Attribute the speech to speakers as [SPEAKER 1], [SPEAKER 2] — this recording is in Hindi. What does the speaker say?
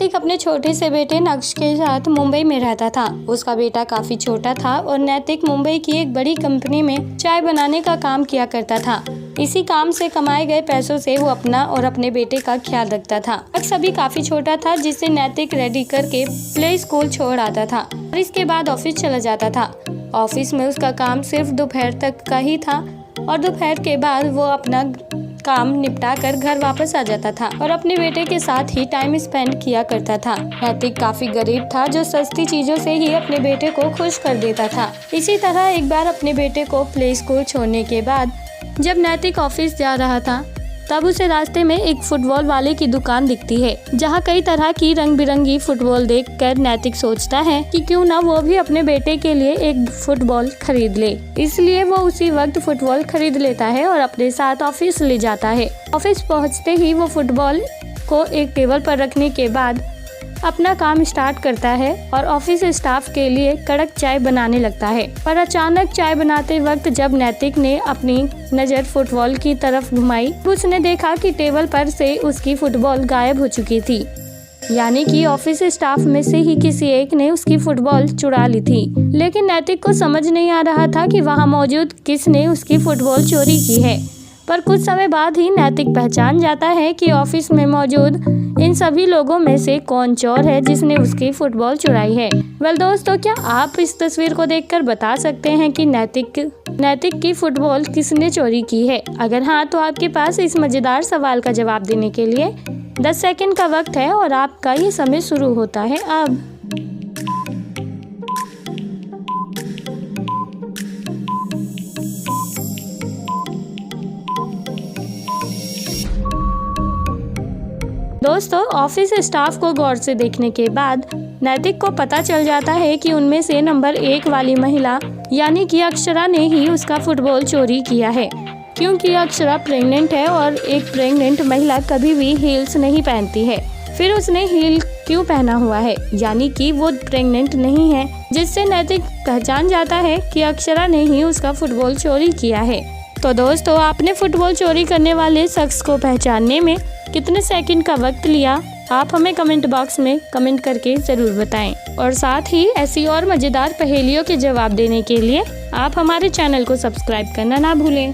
[SPEAKER 1] नैतिक अपने छोटे से बेटे नक्श के साथ मुंबई में रहता था। उसका बेटा काफी छोटा था और नैतिक मुंबई की एक बड़ी कंपनी में चाय बनाने का काम किया करता था। इसी काम से कमाए गए पैसों से वो अपना और अपने बेटे का ख्याल रखता था। नक्श अभी काफी छोटा था, जिससे नैतिक रेडी करके प्ले स्कूल छोड़ आता था और इसके बाद ऑफिस चला जाता था। ऑफिस में उसका काम सिर्फ दोपहर तक का ही था और दोपहर के बाद वो अपना काम निपटा कर घर वापस आ जाता था और अपने बेटे के साथ ही टाइम स्पेंड किया करता था। नैतिक काफी गरीब था, जो सस्ती चीजों से ही अपने बेटे को खुश कर देता था। इसी तरह एक बार अपने बेटे को प्ले स्कूल छोड़ने के बाद जब नैतिक ऑफिस जा रहा था, तब उसे रास्ते में एक फुटबॉल वाले की दुकान दिखती है, जहां कई तरह की रंग बिरंगी फुटबॉल देखकर नैतिक सोचता है कि क्यों ना वो भी अपने बेटे के लिए एक फुटबॉल खरीद ले। इसलिए वो उसी वक्त फुटबॉल खरीद लेता है और अपने साथ ऑफिस ले जाता है। ऑफिस पहुंचते ही वो फुटबॉल को एक टेबल पर रखने के बाद अपना काम स्टार्ट करता है और ऑफिस स्टाफ के लिए कड़क चाय बनाने लगता है। पर अचानक चाय बनाते वक्त जब नैतिक ने अपनी नज़र फुटबॉल की तरफ घुमाई, उसने देखा कि टेबल पर से उसकी फुटबॉल गायब हो चुकी थी। यानी कि ऑफिस स्टाफ में से ही किसी एक ने उसकी फुटबॉल चुरा ली थी। लेकिन नैतिक को समझ नहीं आ रहा था कि वहाँ मौजूद किसने उसकी फुटबॉल चोरी की है। पर कुछ समय बाद ही नैतिक पहचान जाता है कि ऑफिस में मौजूद इन सभी लोगों में से कौन चोर है जिसने उसकी फुटबॉल चुराई है। वेल दोस्तों, क्या आप इस तस्वीर को देखकर बता सकते हैं कि नैतिक की फुटबॉल किसने चोरी की है? अगर हाँ, तो आपके पास इस मजेदार सवाल का जवाब देने के लिए 10 सेकंड का वक्त है और आपका ये समय शुरू होता है अब। दोस्तों, ऑफिस स्टाफ को गौर से देखने के बाद नैतिक को पता चल जाता है कि उनमें से नंबर 1 वाली महिला यानी कि अक्षरा ने ही उसका फुटबॉल चोरी किया है, क्योंकि अक्षरा प्रेग्नेंट है और एक प्रेग्नेंट महिला कभी भी हील्स नहीं पहनती है। फिर उसने हील क्यों पहना हुआ है, यानी कि वो प्रेग्नेंट नहीं है, जिससे नैतिक पहचान जाता है कि अक्षरा ने ही उसका फुटबॉल चोरी किया है। तो दोस्तों, आपने फुटबॉल चोरी करने वाले शख्स को पहचानने में कितने सेकंड का वक्त लिया? आप हमें कमेंट बॉक्स में कमेंट करके ज़रूर बताएं। और साथ ही ऐसी और मज़ेदार पहेलियों के जवाब देने के लिए आप हमारे चैनल को सब्सक्राइब करना ना भूलें।